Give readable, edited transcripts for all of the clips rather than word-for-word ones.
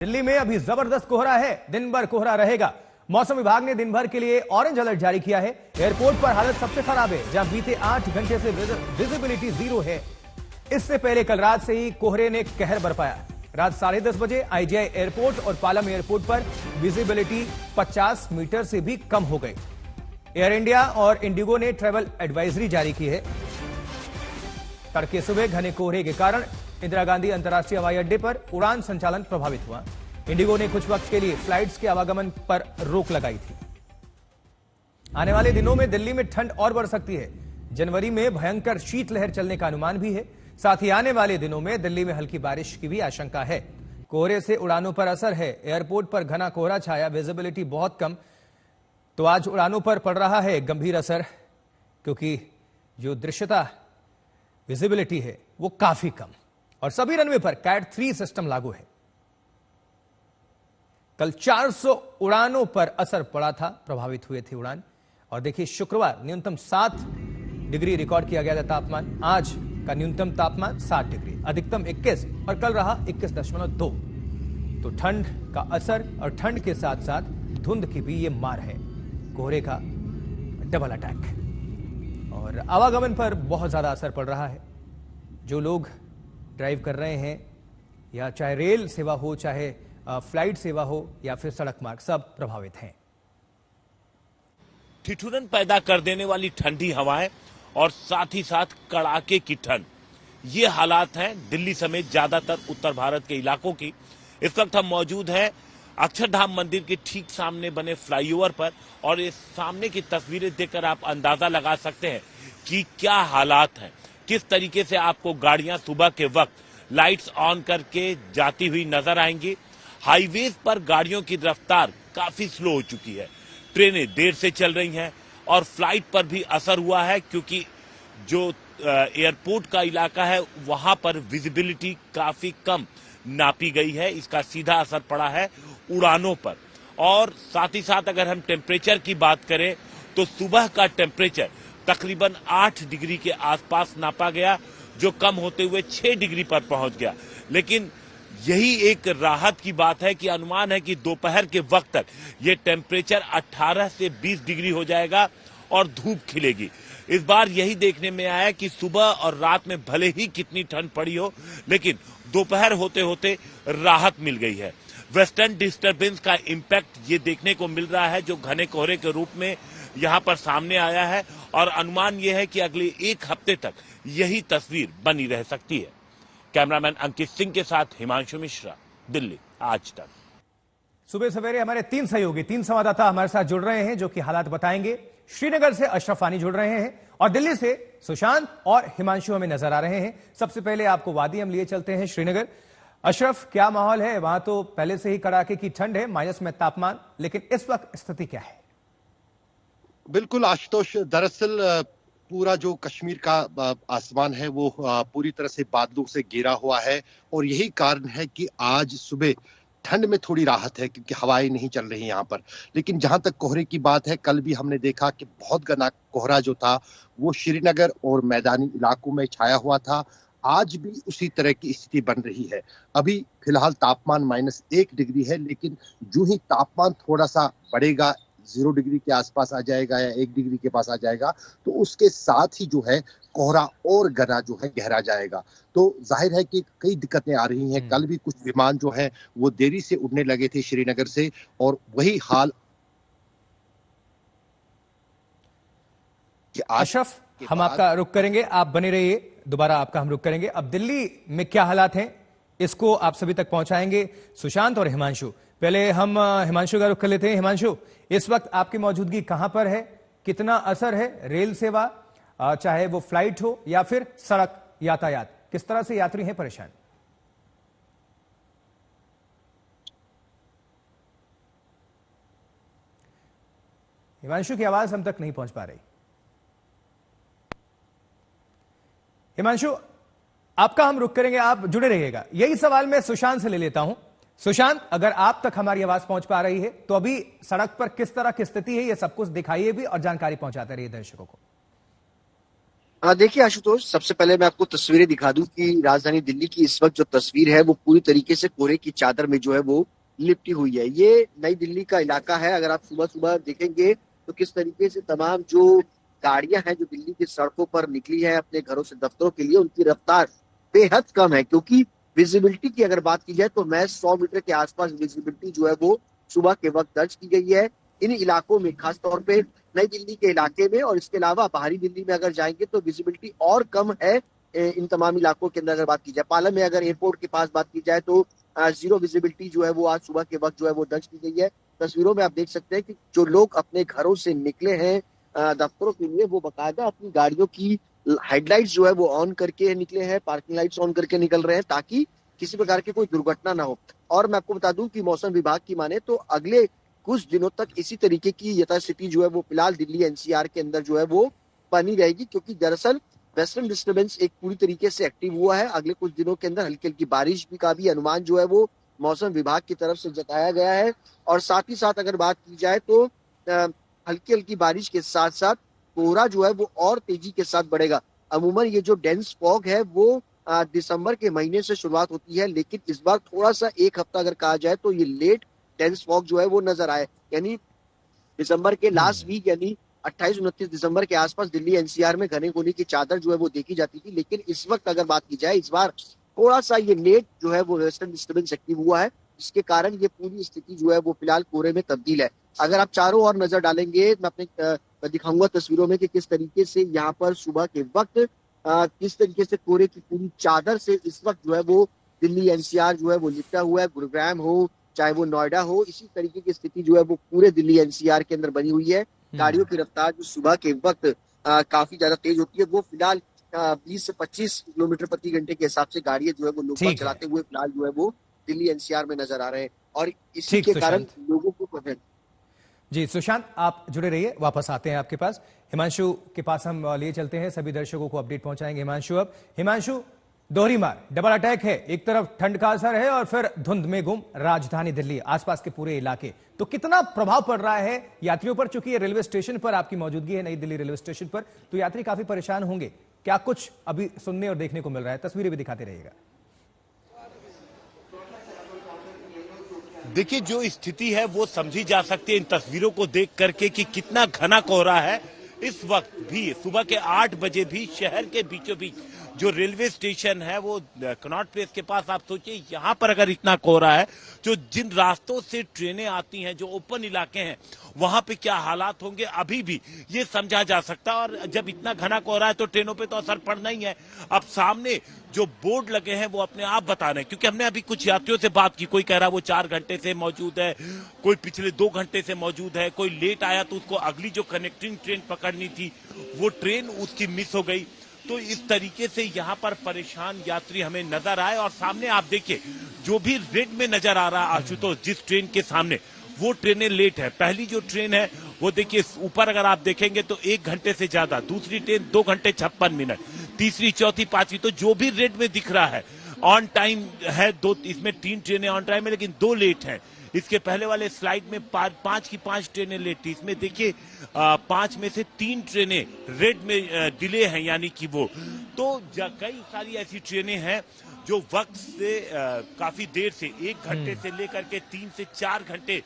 दिल्ली में अभी जबरदस्त कोहरा है, दिन भर कोहरा रहेगा। मौसम विभाग ने दिन भर के लिए ऑरेंज अलर्ट जारी किया है। एयरपोर्ट पर हालत सबसे खराब है, जहां बीते 8 घंटे से विजिबिलिटी 0 है। इससे पहले कल रात से ही कोहरे ने कहर बरपाया। रात 10:30 बजे आईजीआई एयरपोर्ट और पालम एयरपोर्ट पर विजिबिलिटी 50 मीटर से भी कम हो गई। एयर इंडिया और इंडिगो ने ट्रैवल एडवाइजरी जारी की है। तड़के सुबह घने कोहरे के कारण इंदिरा गांधी अंतर्राष्ट्रीय हवाई अड्डे पर उड़ान संचालन प्रभावित हुआ। इंडिगो ने कुछ वक्त के लिए फ्लाइट्स के आवागमन पर रोक लगाई थी। आने वाले दिनों में दिल्ली में ठंड और बढ़ सकती है। जनवरी में भयंकर शीतलहर चलने का अनुमान भी है। साथ ही आने वाले दिनों में दिल्ली में हल्की बारिश की भी आशंका है। कोहरे से उड़ानों पर असर है। एयरपोर्ट पर घना कोहरा छाया, विजिबिलिटी बहुत कम, तो आज उड़ानों पर पड़ रहा है गंभीर असर, क्योंकि जो दृश्यता विजिबिलिटी है वो काफी कम। और सभी रनवे पर कैट 3 सिस्टम लागू है। कल 400 उड़ानों पर असर पड़ा था, प्रभावित हुए थे उड़ान। और देखिए, शुक्रवार न्यूनतम 7 डिग्री रिकॉर्ड किया गया था तापमान। आज का न्यूनतम तापमान 7 डिग्री, अधिकतम 21 और कल रहा 21.2। तो ठंड का असर और ठंड के साथ साथ धुंध की भी ये मार है। कोहरे का डबल अटैक और आवागमन पर बहुत ज्यादा असर पड़ रहा है। जो लोग ड्राइव कर रहे हैं, या चाहे रेल सेवा हो, चाहे फ्लाइट सेवा हो, या फिर सड़क मार्ग, सब प्रभावित हैं। ठिठुरन पैदा कर देने वाली ठंडी हवाएं और साथ ही साथ कड़ाके की ठंड, ये हालात हैं दिल्ली समेत ज्यादातर उत्तर भारत के इलाकों की। इस वक्त हम मौजूद हैं अक्षरधाम मंदिर के ठीक सामने बने फ्लाईओवर पर, और इस सामने की तस्वीरें देखकर आप अंदाजा लगा सकते हैं कि क्या हालात हैं। किस तरीके से आपको गाड़ियां सुबह के वक्त लाइट्स ऑन करके जाती हुई नजर आएंगी। हाईवेज पर गाड़ियों की रफ्तार काफी स्लो हो चुकी है। ट्रेनें देर से चल रही हैं और फ्लाइट पर भी असर हुआ है, क्योंकि जो एयरपोर्ट का इलाका है वहां पर विजिबिलिटी काफी कम नापी गई है। इसका सीधा असर पड़ा है उड़ानों पर। और साथ ही साथ अगर हम टेम्परेचर की बात करें तो सुबह का टेम्परेचर तकरीबन 8 डिग्री के आसपास नापा गया, जो कम होते हुए 6 डिग्री पर पहुंच गया। लेकिन यही एक राहत की बात है कि अनुमान है कि दोपहर के वक्त तक ये टेम्परेचर 18 से 20 डिग्री हो जाएगा और धूप खिलेगी। इस बार यही देखने में आया कि सुबह और रात में भले ही कितनी ठंड पड़ी हो, लेकिन दोपहर होते होते राहत मिल गई है। वेस्टर्न डिस्टर्बेंस का इम्पैक्ट ये देखने को मिल रहा है, जो घने कोहरे के रूप में यहाँ पर सामने आया है। और अनुमान यह है कि अगले 1 हफ्ते तक यही तस्वीर बनी रह सकती है। कैमरामैन अंकित सिंह के साथ हिमांशु मिश्रा, दिल्ली आज तक। सुबह सवेरे हमारे 3 सहयोगी, 3 संवाददाता हमारे साथ जुड़ रहे हैं, जो कि हालात बताएंगे। श्रीनगर से अशरफ आनी जुड़ रहे हैं और दिल्ली से सुशांत और हिमांशु हमें नजर आ रहे हैं। सबसे पहले आपको वादी हम लिए चलते हैं श्रीनगर। अशरफ, क्या माहौल है वहां? तो पहले से ही कड़ाके की ठंड है, माइनस में तापमान, लेकिन इस वक्त स्थिति क्या है? बिल्कुल आशुतोष, दरअसल पूरा जो कश्मीर का आसमान है वो पूरी तरह से बादलों से घिरा हुआ है, और यही कारण है कि आज सुबह ठंड में थोड़ी राहत है, क्योंकि हवाएं नहीं चल रही यहाँ पर। लेकिन जहां तक कोहरे की बात है, कल भी हमने देखा कि बहुत घना कोहरा जो था वो श्रीनगर और मैदानी इलाकों में छाया हुआ था। आज भी उसी तरह की स्थिति बन रही है। अभी फिलहाल तापमान -1 डिग्री है, लेकिन जो ही तापमान थोड़ा सा बढ़ेगा, 0 डिग्री के आसपास आ जाएगा या 1 डिग्री के पास आ जाएगा, तो उसके साथ ही जो है कोहरा और घना जो है गहरा जाएगा। तो जाहिर है कि कई दिक्कतें आ रही हैं। कल भी कुछ विमान जो है वो देरी से उड़ने लगे थे श्रीनगर से, और वही हाल अशरफ, हम आपका रुख करेंगे, आप बने रहिए, दोबारा आपका हम रुख करेंगे। अब दिल्ली में क्या हालात हैं, इसको आप सभी तक पहुंचाएंगे सुशांत और हिमांशु। पहले हम हिमांशु का रुख कर लेते हैं। हिमांशु, इस वक्त आपकी मौजूदगी कहां पर है? कितना असर है रेल सेवा, चाहे वो फ्लाइट हो या फिर सड़क यातायात, किस तरह से यात्री हैं परेशान? हिमांशु की आवाज हम तक नहीं पहुंच पा रही। हिमांशु, आपका हम रुख करेंगे, आप जुड़े रहिएगा। यही सवाल मैं सुशांत से ले लेता हूं। सुशांत, अगर आप तक हमारी आवाज पहुंच पा रही है तो अभी सड़क पर किस तरह की स्थिति है, यह सब कुछ दिखाइए भी और जानकारी पहुंचाते रहिए दर्शकों को। देखिए आशुतोष, सबसे पहले मैं आपको तस्वीरें दिखा दूं कि राजधानी दिल्ली की इस वक्त जो तस्वीर है वो पूरी तरीके से कोहरे की चादर में जो है वो लिपटी हुई है। ये नई दिल्ली का इलाका है। अगर आप सुबह सुबह देखेंगे तो किस तरीके से तमाम जो गाड़ियां हैं जो दिल्ली की सड़कों पर निकली है अपने घरों से दफ्तरों के लिए, उनकी रफ्तार बेहद कम है, क्योंकि विजिबिलिटी की अगर बात की जाए तो मैं 100 मीटर के आसपास विजिबिलिटी जो है वो सुबह के वक्त दर्ज की गई है इन इलाकों में, खासतौर पे नई दिल्ली के इलाके में। और इसके अलावा बाहरी दिल्ली में अगर जाएंगे तो विजिबिलिटी और कम है इन तमाम इलाकों के अंदर। अगर बात की जाए पालम में, अगर एयरपोर्ट के पास बात की जाए तो जीरो विजिबिलिटी जो है वो आज सुबह के वक्त जो है वो दर्ज की गई है। तस्वीरों में आप देख सकते हैं कि जो लोग अपने घरों से निकले हैं दफ्तरों के लिए, वो बाकायदा अपनी गाड़ियों की हेडलाइट्स जो है वो ऑन करके निकले हैं, पार्किंग लाइट्स ऑन करके निकल रहे हैं, ताकि किसी प्रकार की कोई दुर्घटना ना हो। और मैं आपको बता दूं कि मौसम विभाग की माने तो अगले कुछ दिनों तक इसी तरीके की यथास्थिति जो है वो फिलहाल दिल्ली एनसीआर के अंदर जो है वो बनी रहेगी, क्योंकि दरअसल वेस्टर्न डिस्टर्बेंस एक पूरी तरीके से एक्टिव हुआ है। अगले कुछ दिनों के अंदर हल्की हल्की बारिश भी का भी अनुमान जो है वो मौसम विभाग की तरफ से जताया गया है। और साथ ही साथ अगर बात की जाए तो हल्की हल्की बारिश के साथ साथ कोहरा जो है वो और तेजी के साथ बढ़ेगा। अमूमन ये जो डेंस फॉग है वो दिसंबर के महीने से शुरुआत होती है, लेकिन इस बार थोड़ा सा एक हफ्ता अगर कहा जाए तो ये लेट डेंस फॉग जो है वो नजर आए। यानी दिसंबर के लास्ट वीक यानी 28-29 दिसंबर के आसपास दिल्ली एनसीआर में घने कोहरे की चादर जो है वो देखी जाती थी, लेकिन इस वक्त अगर बात की जाए इस बार थोड़ा सा ये लेट जो है वो वेस्टर्न डिस्टर्बेंस एक्टिव हुआ है, जिसके कारण ये पूरी स्थिति जो है वो फिलहाल कोहरे में तब्दील है। अगर आप चारों ओर नजर डालेंगे, मैं अपने मैं दिखाऊंगा तस्वीरों में कि किस तरीके से यहाँ पर सुबह के वक्त किस तरीके से कोहरे की पूरी चादर से इस वक्त जो है वो दिल्ली एनसीआर जो है वो लिपटा हुआ है। गुरुग्राम हो चाहे वो नोएडा हो, इसी तरीके की स्थिति जो है वो पूरे दिल्ली एनसीआर के अंदर बनी हुई है। गाड़ियों की रफ्तार जो सुबह के वक्त काफी ज्यादा तेज होती है, वो फिलहाल 20 से 25 किलोमीटर प्रति घंटे के हिसाब से गाड़ियां जो है वो लोग चलाते हुए फिलहाल जो है वो दिल्ली एनसीआर में नजर आ रहे हैं। और इसी के कारण लोगों को जी सुशांत, आप जुड़े रहिए, वापस आते हैं आपके पास। हिमांशु के पास हम लिए चलते हैं, सभी दर्शकों को अपडेट पहुंचाएंगे हिमांशु। अब हिमांशु, दोहरी मार, डबल अटैक है, एक तरफ ठंड का असर है और फिर धुंध में गुम राजधानी दिल्ली, आसपास के पूरे इलाके, तो कितना प्रभाव पड़ रहा है यात्रियों पर? चूंकि ये रेलवे स्टेशन पर आपकी मौजूदगी है, नई दिल्ली रेलवे स्टेशन पर, तो यात्री काफी परेशान होंगे। क्या कुछ अभी सुनने और देखने को मिल रहा है? तस्वीरें भी दिखाते रहिएगा। देखिए, जो स्थिति है वो समझी जा सकती है इन तस्वीरों को देख करके कि कितना घना कोहरा है। इस वक्त भी सुबह के 8 बजे भी शहर के बीचों बीच जो रेलवे स्टेशन है वो कनॉट प्लेस के पास, आप सोचिए यहाँ पर अगर इतना कोहरा है, जो जिन रास्तों से ट्रेनें आती हैं, जो ओपन इलाके हैं, वहां पे क्या हालात होंगे अभी भी ये समझा जा सकता है। और जब इतना घना कोहरा है तो ट्रेनों पे तो असर पड़ना ही है। अब सामने जो बोर्ड लगे हैं वो अपने आप बता रहे हैं, क्योंकि हमने अभी कुछ यात्रियों से बात की, कोई कह रहा है वो 4 घंटे से मौजूद है, कोई पिछले 2 घंटे से मौजूद है, कोई लेट आया तो उसको अगली जो कनेक्टिंग ट्रेन पकड़नी थी वो ट्रेन उसकी मिस हो गई। तो इस तरीके से यहाँ पर परेशान यात्री हमें नजर आए। और सामने आप देखिए, जो भी रेड में नजर आ रहा है आशुतोष, जिस ट्रेन के सामने, वो ट्रेनें लेट है। पहली जो ट्रेन है वो देखिए ऊपर अगर आप देखेंगे तो 1 घंटे से ज्यादा, दूसरी ट्रेन 2 घंटे 56 मिनट, तीसरी, चौथी, पांचवी, तो जो भी रेड में दिख रहा है ऑन टाइम है। इसमें 3 ट्रेनें ऑन टाइम है, लेकिन 2 लेट हैं। इसके पहले वाले स्लाइड में 5 की 5 ट्रेनें लेट थी, इसमें देखिए 5 में से 3 ट्रेनें रेड में डिले हैं, यानी कि वो तो कई सारी ऐसी ट्रेनें हैं जो वक्त से काफी देर से 1 घंटे से लेकर के 3 से 4 घंटे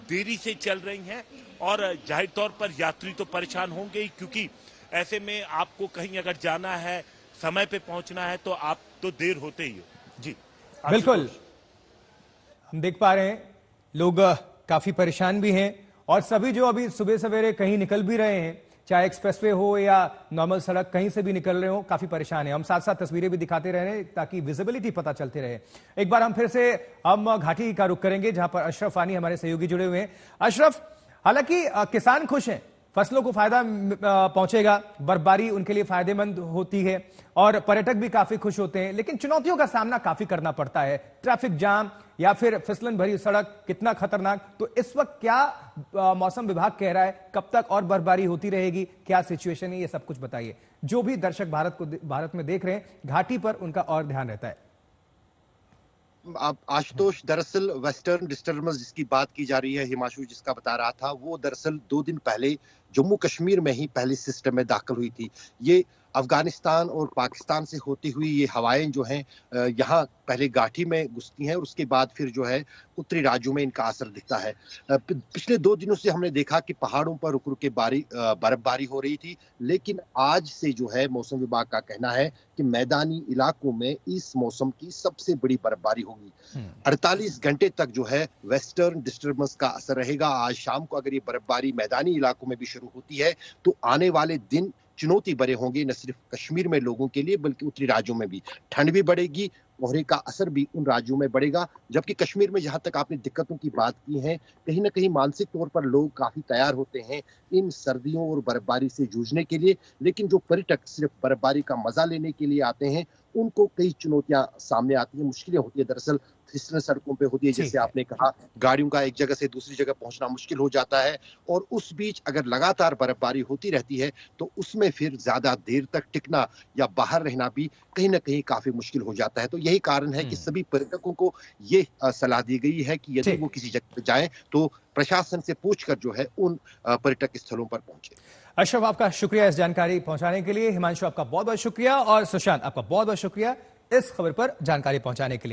देरी से चल रही हैं। और जाहिर तौर पर यात्री तो परेशान होंगे ही, क्योंकि ऐसे में आपको कहीं अगर जाना है, समय पे पहुंचना है, तो आप तो देर होते ही हो। जी बिल्कुल, हम देख पा रहे हैं लोग काफी परेशान भी हैं, और सभी जो अभी सुबह सवेरे कहीं निकल भी रहे हैं, चाहे एक्सप्रेसवे हो या नॉर्मल सड़क, कहीं से भी निकल रहे हो, काफी परेशान है। हम साथ साथ तस्वीरें भी दिखाते रह रहे हैं ताकि विजिबिलिटी पता चलती रहे। एक बार हम फिर से घाटी का रुख करेंगे, जहां पर अशरफ आनी हमारे सहयोगी जुड़े हुए हैं। अशरफ, हालांकि किसान खुश हैं, फसलों को फायदा पहुंचेगा, बर्फबारी उनके लिए फायदेमंद होती है और पर्यटक भी काफी खुश होते हैं, लेकिन चुनौतियों का सामना काफी करना पड़ता है। ट्रैफिक जाम या फिर फिसलन भरी सड़क, कितना खतरनाक। तो इस वक्त क्या मौसम विभाग कह रहा है, कब तक और बर्फबारी होती रहेगी, क्या सिचुएशन है, ये सब कुछ बताइए। जो भी दर्शक भारत में देख रहे हैं, घाटी पर उनका और ध्यान रहता है। आशुतोष, दरअसल वेस्टर्न डिस्टर्बेंस जिसकी बात की जा रही है, हिमांशु जिसका बता रहा था, वो दरअसल 2 दिन पहले जम्मू कश्मीर में ही पहले सिस्टम में दाखिल हुई थी। ये अफगानिस्तान और पाकिस्तान से होती हुई ये हवाएं जो हैं यहाँ पहले घाटी में घुसती हैं और उसके बाद फिर जो है उत्तरी राज्यों में इनका असर दिखता है। पिछले 2 दिनों से हमने देखा कि पहाड़ों पर रुक रुक के बर्फबारी हो रही थी, लेकिन आज से जो है मौसम विभाग का कहना है कि मैदानी इलाकों में इस मौसम की सबसे बड़ी बर्फबारी होगी। 48 घंटे तक जो है वेस्टर्न डिस्टर्बेंस का असर रहेगा। आज शाम को अगर ये बर्फबारी मैदानी इलाकों में भी शुरू होती है तो आने वाले दिन चुनौती भरे होंगे, न सिर्फ कश्मीर में लोगों के लिए बल्कि उत्तरी राज्यों में भी। ठंड भी बढ़ेगी, कोहरे का असर भी उन राज्यों में बढ़ेगा, जबकि कश्मीर में जहां तक आपने दिक्कतों की बात की है, कहीं ना कहीं मानसिक तौर पर लोग काफी तैयार होते हैं इन सर्दियों और बर्फबारी से जूझने के लिए। लेकिन जो पर्यटक सिर्फ बर्फबारी का मजा लेने के लिए आते हैं, उनको कई चुनौतियां सामने आती हैं, मुश्किलें होती है। दरअसल फिसलन सड़कों पे होती है, जैसे आपने कहा, गाड़ियों का एक जगह से दूसरी जगह पहुंचना मुश्किल हो जाता है, और उस बीच अगर लगातार बर्फबारी होती रहती है तो उसमें फिर ज्यादा देर तक टिकना या बाहर रहना भी कहीं ना कहीं काफी मुश्किल हो जाता है। तो यही कारण है कि सभी पर्यटकों को ये सलाह दी गई है कि यदि वो किसी जगह पर जाएं तो प्रशासन से पूछकर जो है उन पर्यटक स्थलों पर पहुंचे। अशरफ, आपका शुक्रिया इस जानकारी पहुंचाने के लिए। हिमांशु, आपका बहुत बहुत शुक्रिया, और सुशांत, आपका बहुत बहुत शुक्रिया इस खबर पर जानकारी पहुंचाने के लिए।